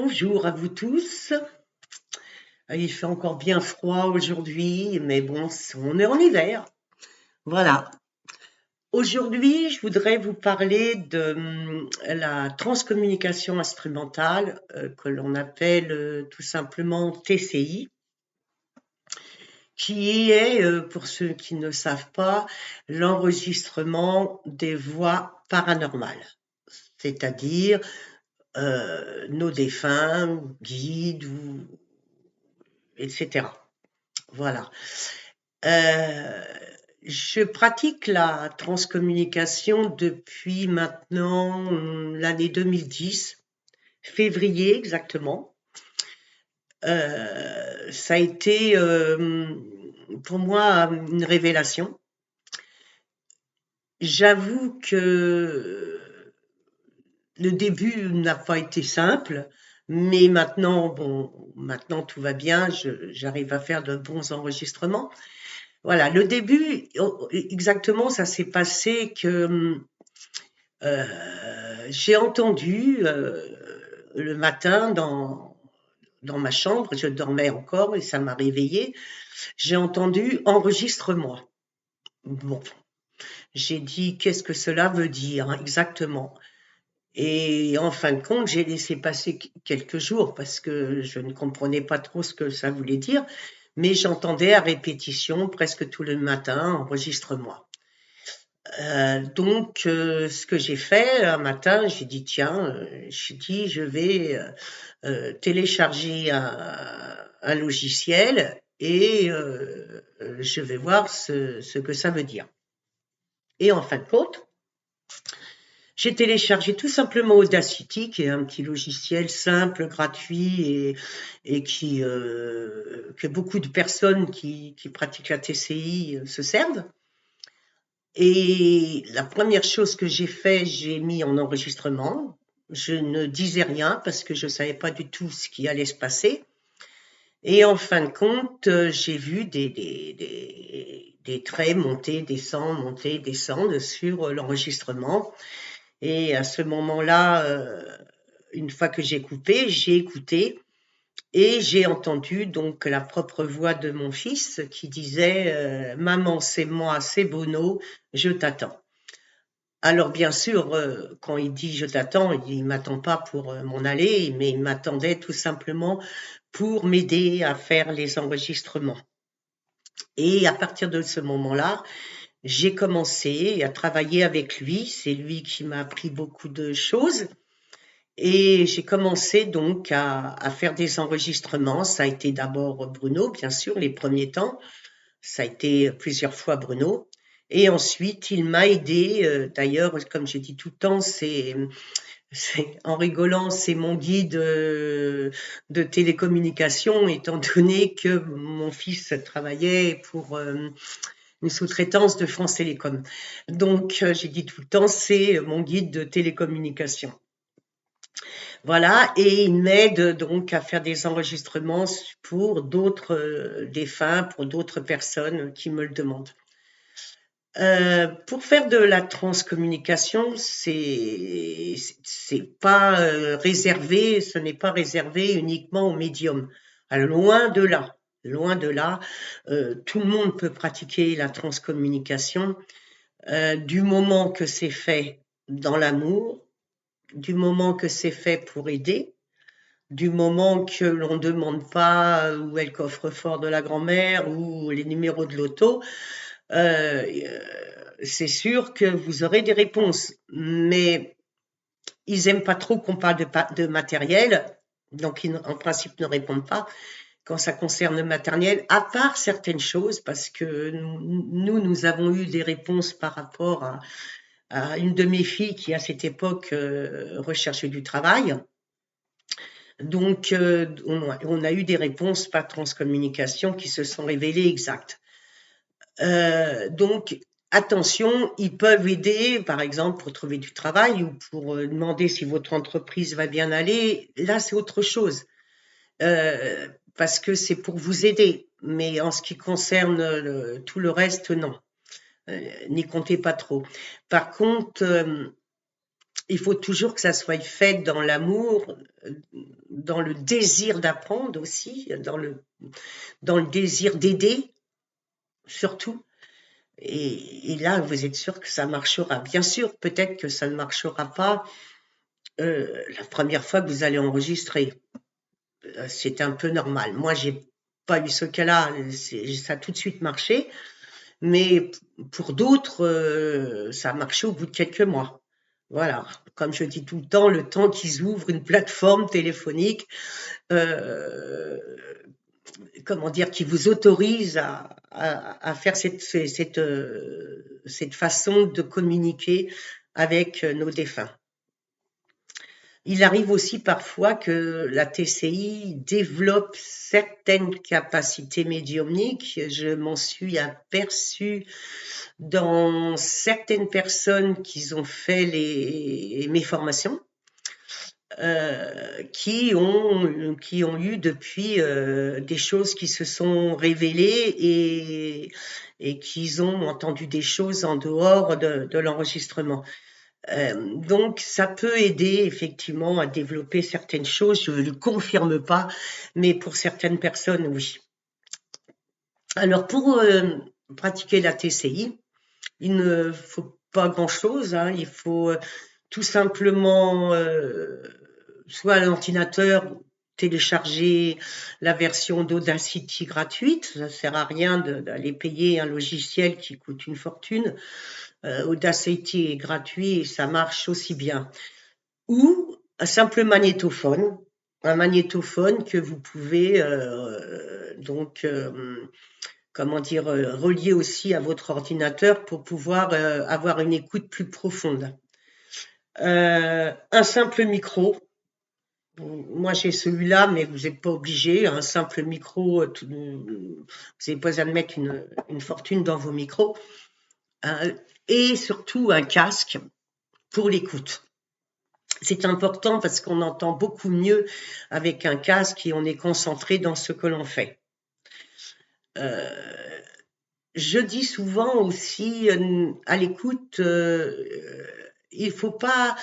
Bonjour à vous tous. Il fait encore bien froid aujourd'hui, mais bon, on est en hiver. Voilà. Aujourd'hui, je voudrais vous parler de la transcommunication instrumentale, que l'on appelle tout simplement TCI, qui est, pour ceux qui ne savent pas, l'enregistrement des voix paranormales, c'est-à-dire nos défunts, guides, etc. Voilà. Euh, je pratique la transcommunication depuis maintenant l'année 2010, février exactement. Ça a été pour moi une révélation. J'avoue que le début n'a pas été simple, mais maintenant tout va bien, j'arrive à faire de bons enregistrements. Voilà, le début, exactement, ça s'est passé que j'ai entendu le matin dans ma chambre, je dormais encore et ça m'a réveillée, j'ai entendu enregistre-moi. Bon, j'ai dit qu'est-ce que cela veut dire exactement. Et en fin de compte, j'ai laissé passer quelques jours parce que je ne comprenais pas trop ce que ça voulait dire, mais j'entendais à répétition presque tout le matin, enregistre-moi. Donc, ce que j'ai fait un matin, j'ai dit tiens, je vais télécharger un logiciel et je vais voir ce que ça veut dire. Et en fin de compte, j'ai téléchargé tout simplement Audacity, qui est un petit logiciel simple, gratuit et que beaucoup de personnes qui pratiquent la TCI se servent. Et la première chose que j'ai fait, j'ai mis en enregistrement. Je ne disais rien parce que je ne savais pas du tout ce qui allait se passer. Et en fin de compte, j'ai vu des traits monter, descendre sur l'enregistrement. Et à ce moment-là, une fois que j'ai écouté et j'ai entendu donc la propre voix de mon fils qui disait Maman, c'est moi, c'est Bono, je t'attends. Alors bien sûr, quand il dit je t'attends, il m'attend pas pour m'en aller, mais il m'attendait tout simplement pour m'aider à faire les enregistrements. Et à partir de ce moment-là, j'ai commencé à travailler avec lui. C'est lui qui m'a appris beaucoup de choses. Et j'ai commencé donc à faire des enregistrements. Ça a été d'abord Bruno, bien sûr, les premiers temps. Ça a été plusieurs fois Bruno. Et ensuite, il m'a aidé. D'ailleurs, comme j'ai dit tout le temps, en rigolant, c'est mon guide de télécommunication, étant donné que mon fils travaillait pour une sous-traitance de France Télécom. Donc, j'ai dit tout le temps, c'est mon guide de télécommunication. Voilà, et il m'aide donc à faire des enregistrements pour d'autres défunts, pour d'autres personnes qui me le demandent. Pour faire de la transcommunication, c'est pas réservé, ce n'est pas réservé uniquement aux médiums. Alors, loin de là, tout le monde peut pratiquer la transcommunication du moment que c'est fait dans l'amour, du moment que c'est fait pour aider, du moment que l'on ne demande pas où est le coffre-fort de la grand-mère ou les numéros de l'auto, euh, c'est sûr que vous aurez des réponses. Mais ils n'aiment pas trop qu'on parle de matériel, donc ils en principe ne répondent pas quand ça concerne le matériel, à part certaines choses, parce que nous avons eu des réponses par rapport à une de mes filles qui, à cette époque, recherchait du travail. Donc, on a eu des réponses par transcommunication qui se sont révélées exactes. Donc, attention, ils peuvent aider, par exemple, pour trouver du travail ou pour demander si votre entreprise va bien aller. Là, c'est autre chose, parce que c'est pour vous aider. Mais en ce qui concerne tout le reste, non. N'y comptez pas trop. Par contre, il faut toujours que ça soit fait dans l'amour, dans le désir d'apprendre aussi, dans le désir d'aider surtout. Et là, vous êtes sûr que ça marchera. Bien sûr, peut-être que ça ne marchera pas la première fois que vous allez enregistrer. C'est un peu normal. Moi, j'ai pas eu ce cas-là, ça a tout de suite marché. Mais pour d'autres, ça a marché au bout de quelques mois. Voilà, comme je dis tout le temps qu'ils ouvrent une plateforme téléphonique, comment dire, qui vous autorise à faire cette façon de communiquer avec nos défunts. Il arrive aussi parfois que la TCI développe certaines capacités médiumniques. Je m'en suis aperçue dans certaines personnes qui ont fait mes formations, qui ont eu depuis des choses qui se sont révélées et qui ont entendu des choses en dehors de l'enregistrement. Donc, ça peut aider effectivement à développer certaines choses. Je ne le confirme pas, mais pour certaines personnes, oui. Alors, pour pratiquer la TCI, il ne faut pas grand-chose. Il faut tout simplement soit à l'ordinateur télécharger la version d'Audacity gratuite. Ça ne sert à rien d'aller payer un logiciel qui coûte une fortune. Audacity est gratuit et ça marche aussi bien. Ou un simple magnétophone, un magnétophone que vous pouvez relier aussi à votre ordinateur pour pouvoir avoir une écoute plus profonde. Un simple micro. Moi, j'ai celui-là, mais vous n'êtes pas obligé. Un simple micro, vous n'avez pas à mettre une fortune dans vos micros. Et surtout un casque pour l'écoute. C'est important parce qu'on entend beaucoup mieux avec un casque et on est concentré dans ce que l'on fait. Je dis souvent aussi à l'écoute, il ne faut pas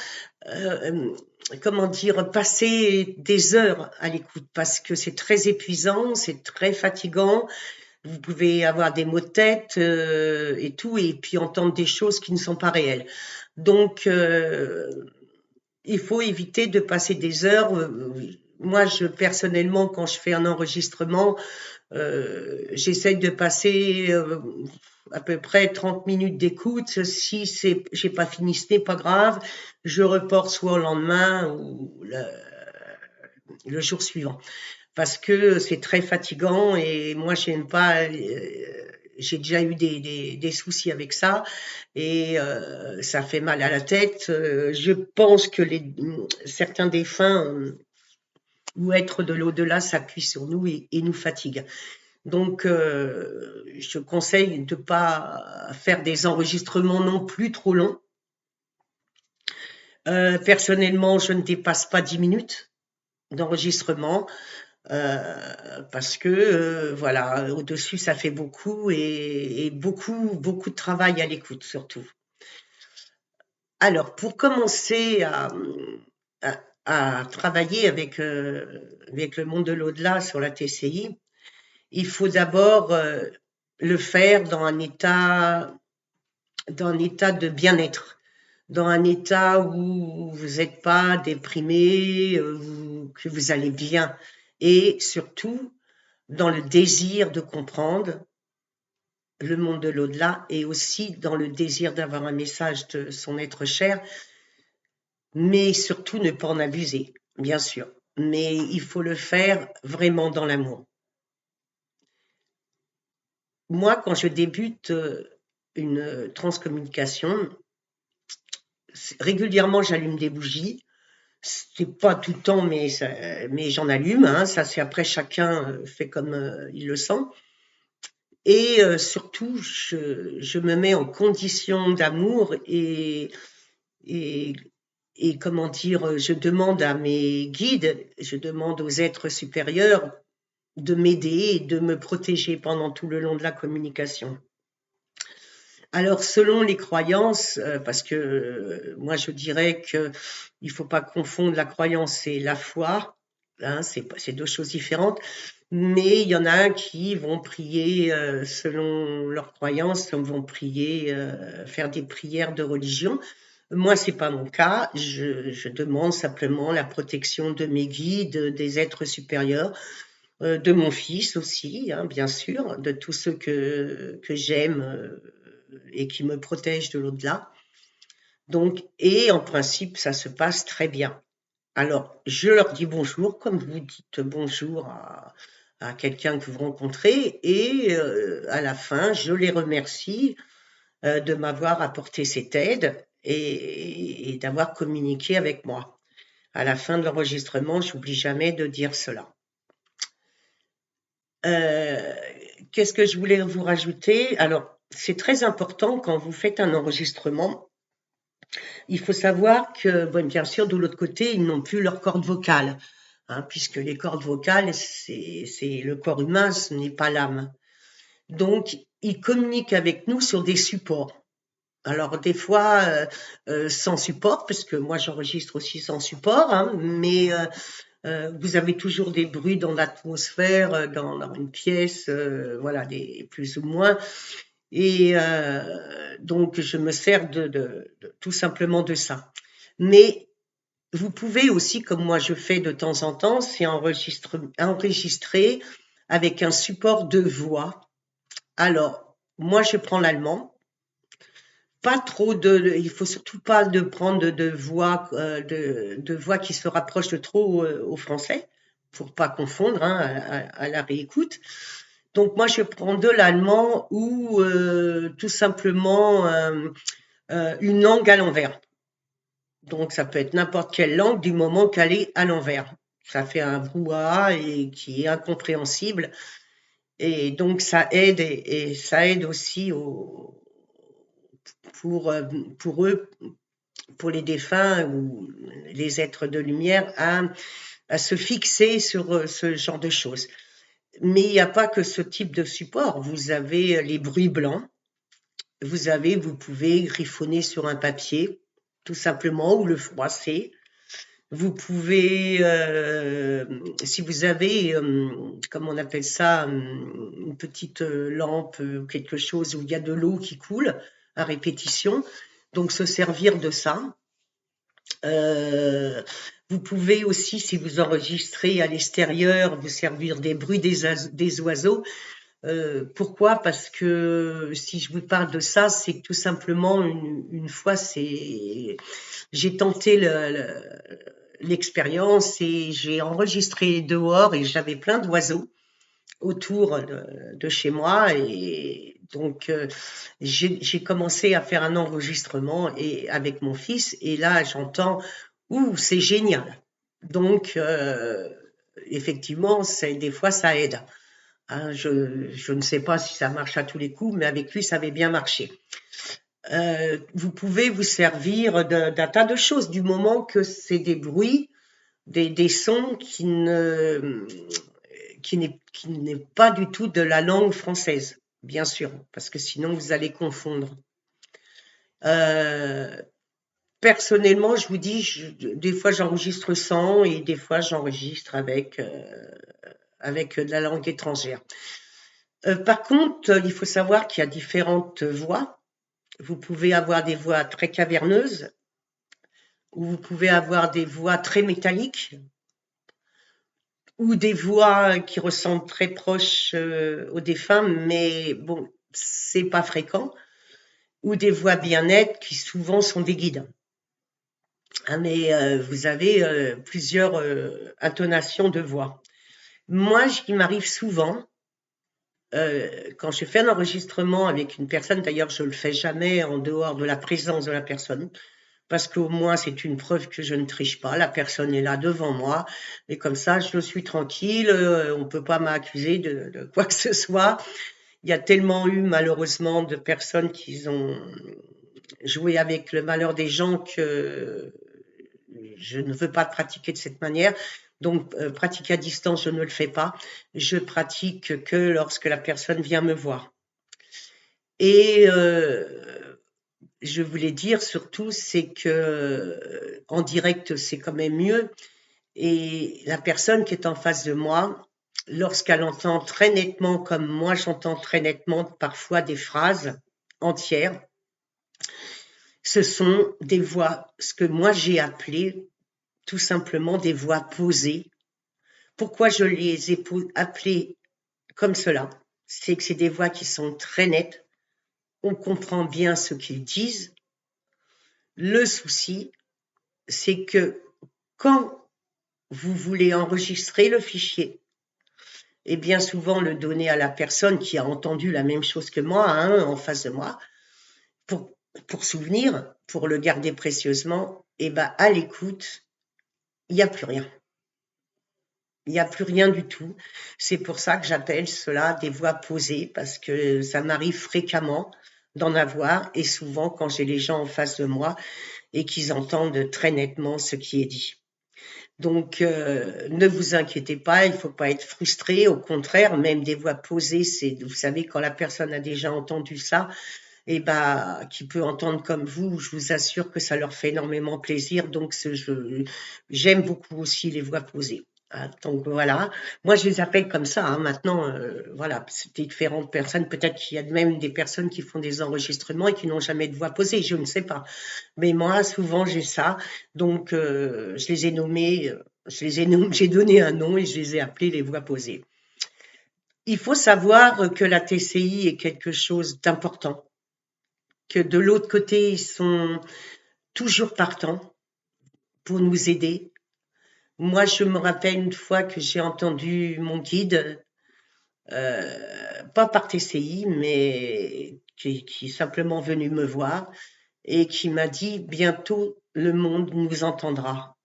passer des heures à l'écoute parce que c'est très épuisant, c'est très fatigant. Vous pouvez avoir des maux de tête et tout, et puis entendre des choses qui ne sont pas réelles. Donc, il faut éviter de passer des heures. Moi, personnellement, quand je fais un enregistrement, j'essaye de passer à peu près 30 minutes d'écoute. Si j'ai pas fini, ce n'est pas grave. Je reporte soit au lendemain ou le jour suivant. Parce que c'est très fatigant et moi, j'aime pas. J'ai déjà eu des soucis avec ça et ça fait mal à la tête. Je pense que certains défunts ou êtres de l'au-delà s'appuient sur nous et nous fatiguent. Donc, je conseille de ne pas faire des enregistrements non plus trop longs. Personnellement, je ne dépasse pas 10 minutes d'enregistrement parce que voilà, au-dessus, ça fait beaucoup et beaucoup de travail à l'écoute surtout. Alors, pour commencer à travailler avec le monde de l'au-delà sur la TCI, il faut d'abord le faire dans un état de bien-être, dans un état où vous n'êtes pas déprimé, que vous allez bien, et surtout dans le désir de comprendre le monde de l'au-delà et aussi dans le désir d'avoir un message de son être cher, mais surtout ne pas en abuser, bien sûr. Mais il faut le faire vraiment dans l'amour. Moi, quand je débute une transcommunication, régulièrement, j'allume des bougies. C'est pas tout le temps, mais j'en allume. Ça, c'est après chacun fait comme il le sent. Et surtout, je me mets en condition d'amour et comment dire, je demande à mes guides, je demande aux êtres supérieurs de m'aider et de me protéger pendant tout le long de la communication. Alors, selon les croyances, parce que moi je dirais qu'il ne faut pas confondre la croyance et la foi. Hein, c'est deux choses différentes. Mais il y en a un qui vont prier selon leurs croyances, vont prier, faire des prières de religion. Moi, c'est pas mon cas. Je demande simplement la protection de mes guides, des êtres supérieurs, de mon fils aussi, hein, bien sûr, de tous ceux que j'aime et qui me protègent de l'au-delà. Donc, et en principe, ça se passe très bien. Alors, je leur dis bonjour, comme vous dites bonjour à quelqu'un que vous rencontrez, et à la fin, je les remercie de m'avoir apporté cette aide et d'avoir communiqué avec moi. À la fin de l'enregistrement, j'oublie jamais de dire cela. Euh, Qu'est-ce que je voulais vous rajouter? Alors, c'est très important quand vous faites un enregistrement. Il faut savoir que, bon, bien sûr, de l'autre côté, ils n'ont plus leur corde vocale, hein, puisque les cordes vocales, c'est le corps humain, ce n'est pas l'âme. Donc, ils communiquent avec nous sur des supports. Alors, des fois, sans support, parce que moi, j'enregistre aussi sans support, hein, mais vous avez toujours des bruits dans l'atmosphère, dans une pièce, voilà, plus ou moins. Et donc, je me sers tout simplement de ça. Mais vous pouvez aussi, comme moi je fais de temps en temps, c'est enregistrer avec un support de voix. Alors, moi je prends l'allemand. Pas trop il faut surtout pas de prendre de voix qui se rapprochent de trop au français pour pas confondre, hein, à la réécoute. Donc moi je prends de l'allemand ou tout simplement une langue à l'envers. Donc ça peut être n'importe quelle langue du moment qu'elle est à l'envers. Ça fait un brouhaha et qui est incompréhensible. Et donc ça aide et ça aide aussi pour, euh, pour eux, pour les défunts ou les êtres de lumière, à se fixer sur ce genre de choses. Mais il n'y a pas que ce type de support. Vous avez les bruits blancs. Vous pouvez griffonner sur un papier, tout simplement, ou le froisser. Vous pouvez, si vous avez, comment on appelle ça, une petite lampe ou quelque chose où il y a de l'eau qui coule à répétition, donc se servir de ça. Vous pouvez aussi, si vous enregistrez à l'extérieur, vous servir des bruits des oiseaux. Pourquoi? Parce que si je vous parle de ça, c'est que tout simplement une fois, j'ai tenté l'expérience et j'ai enregistré dehors et j'avais plein d'oiseaux autour de chez moi et donc j'ai commencé à faire un enregistrement et avec mon fils et là j'entends ouh c'est génial donc effectivement des fois ça aide, hein, je ne sais pas si ça marche à tous les coups mais avec lui ça avait bien marché. Vous pouvez vous servir d'un tas de choses du moment que c'est des bruits, des sons qui n'est pas du tout de la langue française, bien sûr, parce que sinon vous allez confondre. Euh, Personnellement, je vous dis, des fois j'enregistre sans et des fois j'enregistre avec de la langue étrangère. Par contre, il faut savoir qu'il y a différentes voix. Vous pouvez avoir des voix très caverneuses ou vous pouvez avoir des voix très métalliques ou des voix qui ressemblent très proches aux défunts, mais bon, c'est pas fréquent, ou des voix bien nettes qui souvent sont des guides. Hein, mais vous avez plusieurs intonations de voix. Moi, il m'arrive souvent, quand je fais un enregistrement avec une personne, d'ailleurs je le fais jamais en dehors de la présence de la personne, parce qu'au moins c'est une preuve que je ne triche pas, la personne est là devant moi, et comme ça je suis tranquille, on ne peut pas m'accuser de quoi que ce soit. Il y a tellement eu malheureusement de personnes qui ont joué avec le malheur des gens que je ne veux pas pratiquer de cette manière. Donc, pratiquer à distance, je ne le fais pas. Je pratique que lorsque la personne vient me voir. Et je voulais dire surtout, c'est que en direct, c'est quand même mieux. Et la personne qui est en face de moi, lorsqu'elle entend très nettement, comme moi j'entends très nettement parfois des phrases entières, ce sont des voix, ce que moi j'ai appelé tout simplement des voix posées. Pourquoi je les ai appelées comme cela? C'est que c'est des voix qui sont très nettes, on comprend bien ce qu'ils disent. Le souci, c'est que quand vous voulez enregistrer le fichier, et bien souvent le donner à la personne qui a entendu la même chose que moi, hein, en face de moi, pour, pour souvenir, pour le garder précieusement, et ben à l'écoute, il n'y a plus rien. Il n'y a plus rien du tout. C'est pour ça que j'appelle cela des voix posées, parce que ça m'arrive fréquemment d'en avoir, et souvent quand j'ai les gens en face de moi et qu'ils entendent très nettement ce qui est dit. Donc, ne vous inquiétez pas, il ne faut pas être frustré. Au contraire, même des voix posées, c'est, vous savez, quand la personne a déjà entendu ça, et bah, qui peut entendre comme vous, je vous assure que ça leur fait énormément plaisir. Donc, j'aime beaucoup aussi les voix posées. Ah, donc voilà, moi je les appelle comme ça. Hein. Maintenant, voilà, c'est différentes personnes. Peut-être qu'il y a même des personnes qui font des enregistrements et qui n'ont jamais de voix posée. Je ne sais pas. Mais moi, souvent, j'ai ça. Donc, je les ai nommés, j'ai donné un nom et je les ai appelés les voix posées. Il faut savoir que la TCI est quelque chose d'important, que de l'autre côté, ils sont toujours partants pour nous aider. Moi, je me rappelle une fois que j'ai entendu mon guide, pas par TCI, mais qui est simplement venu me voir et qui m'a dit bientôt le monde nous entendra.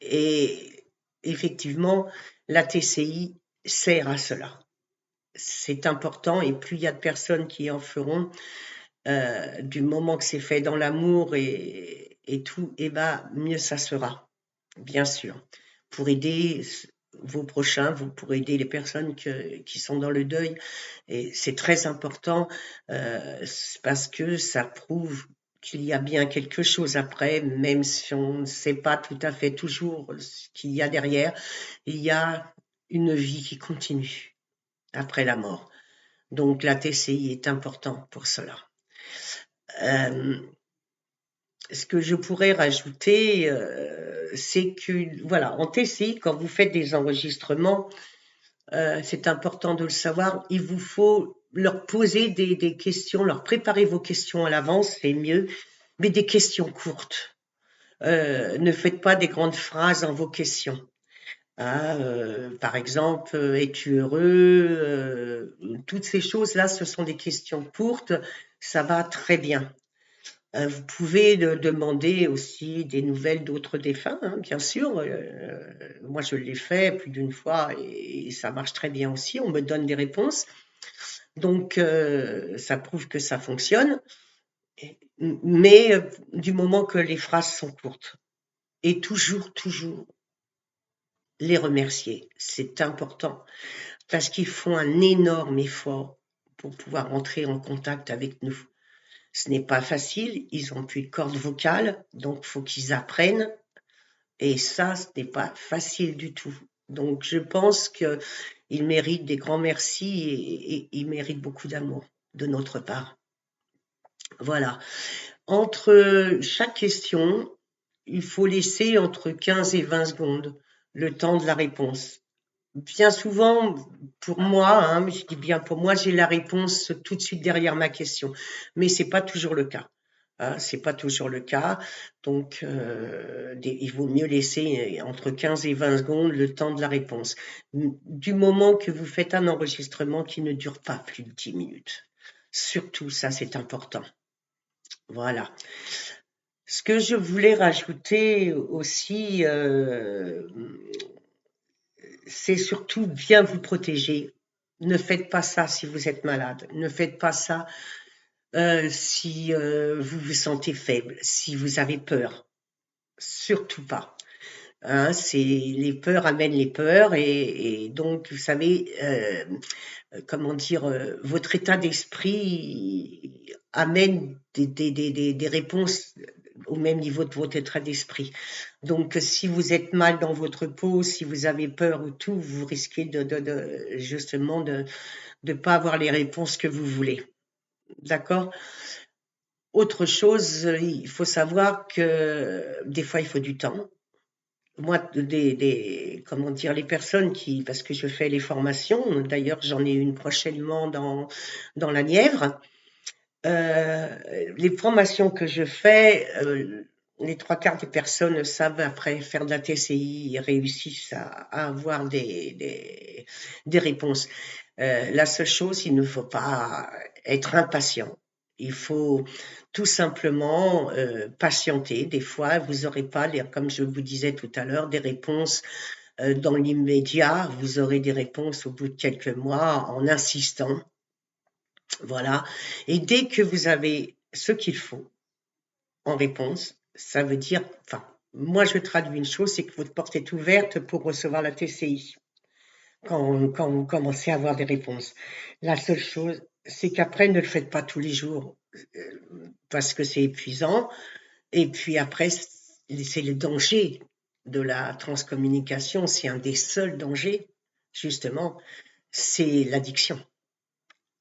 Et effectivement, la TCI sert à cela. C'est important et plus il y a de personnes qui en feront, du moment que c'est fait dans l'amour et tout, et ben mieux ça sera, bien sûr. Pour aider vos prochains, pour aider les personnes qui sont dans le deuil. Et c'est très important parce que ça prouve qu'il y a bien quelque chose après, même si on ne sait pas tout à fait toujours ce qu'il y a derrière, il y a une vie qui continue après la mort. Donc la TCI est important pour cela. Ce que je pourrais rajouter, c'est que, voilà, en TCI, quand vous faites des enregistrements, c'est important de le savoir, il vous faut leur poser des questions, leur préparer vos questions à l'avance, c'est mieux, mais des questions courtes. Ne faites pas des grandes phrases dans vos questions. Hein, par exemple, es-tu heureux? Toutes ces choses-là, ce sont des questions courtes, ça va très bien. Vous pouvez demander aussi des nouvelles d'autres défunts, hein, bien sûr. Moi, je l'ai fait plus d'une fois et ça marche très bien aussi. On me donne des réponses. Donc, ça prouve que ça fonctionne. Mais du moment que les phrases sont courtes. Et toujours, toujours les remercier. C'est important parce qu'ils font un énorme effort pour pouvoir entrer en contact avec nous. Ce n'est pas facile, ils ont plus de cordes vocales, donc faut qu'ils apprennent. Et ça, ce n'est pas facile du tout. Donc je pense qu'ils méritent des grands merci et ils méritent beaucoup d'amour de notre part. Voilà. Entre chaque question, il faut laisser entre 15 et 20 secondes le temps de la réponse. Bien souvent, pour moi, hein, je dis bien pour moi, j'ai la réponse tout de suite derrière ma question, mais c'est pas toujours le cas. Hein, c'est pas toujours le cas, donc il vaut mieux laisser entre 15 et 20 secondes le temps de la réponse. Du moment que vous faites un enregistrement qui ne dure pas plus de 10 minutes. Surtout, ça, c'est important. Voilà. Ce que je voulais rajouter aussi, c'est surtout bien vous protéger. Ne faites pas ça si vous êtes malade. Ne faites pas ça si vous vous sentez faible, si vous avez peur. Surtout pas. Hein, les peurs amènent les peurs et donc vous savez comment dire votre état d'esprit amène des réponses au même niveau de votre état d'esprit. Donc, si vous êtes mal dans votre peau, si vous avez peur ou tout, vous risquez justement de pas avoir les réponses que vous voulez. D'accord? Autre chose, il faut savoir que des fois, il faut du temps. Moi, comment dire, les personnes parce que je fais les formations, d'ailleurs, j'en ai une prochainement dans la Nièvre. Les formations que je fais, les trois quarts des personnes savent après faire de la TCI et réussissent à avoir des réponses. La seule chose, il ne faut pas être impatient. Il faut tout simplement patienter. Des fois, vous n'aurez pas, comme je vous disais tout à l'heure, des réponses dans l'immédiat. Vous aurez des réponses au bout de quelques mois en insistant. Voilà. Et dès que vous avez ce qu'il faut en réponse, ça veut dire, enfin, moi je traduis une chose, c'est que votre porte est ouverte pour recevoir la TCI quand vous commencez à avoir des réponses. La seule chose, c'est qu'après, ne le faites pas tous les jours parce que c'est épuisant. Et puis après, c'est le danger de la transcommunication. C'est un des seuls dangers, justement, c'est l'addiction.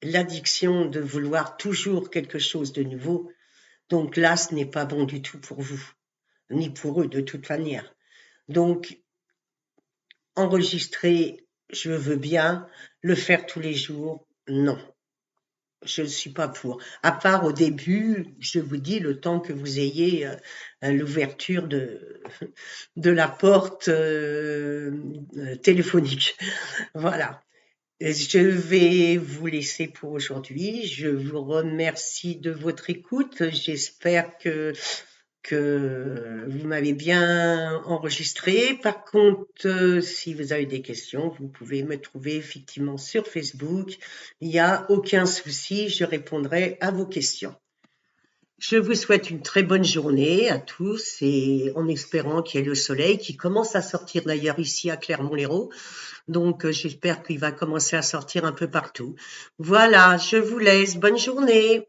L'addiction de vouloir toujours quelque chose de nouveau. Donc là, ce n'est pas bon du tout pour vous, ni pour eux de toute manière. Donc, enregistrer, je veux bien, le faire tous les jours, non. Je ne suis pas pour. À part au début, je vous dis, le temps que vous ayez l'ouverture de la porte téléphonique. Voilà. Je vais vous laisser pour aujourd'hui. Je vous remercie de votre écoute. J'espère que vous m'avez bien enregistré. Par contre, si vous avez des questions, vous pouvez me trouver effectivement sur Facebook. Il n'y a aucun souci, je répondrai à vos questions. Je vous souhaite une très bonne journée à tous et en espérant qu'il y ait le soleil qui commence à sortir d'ailleurs ici à Clermont-Lérault. Donc, j'espère qu'il va commencer à sortir un peu partout. Voilà, je vous laisse. Bonne journée.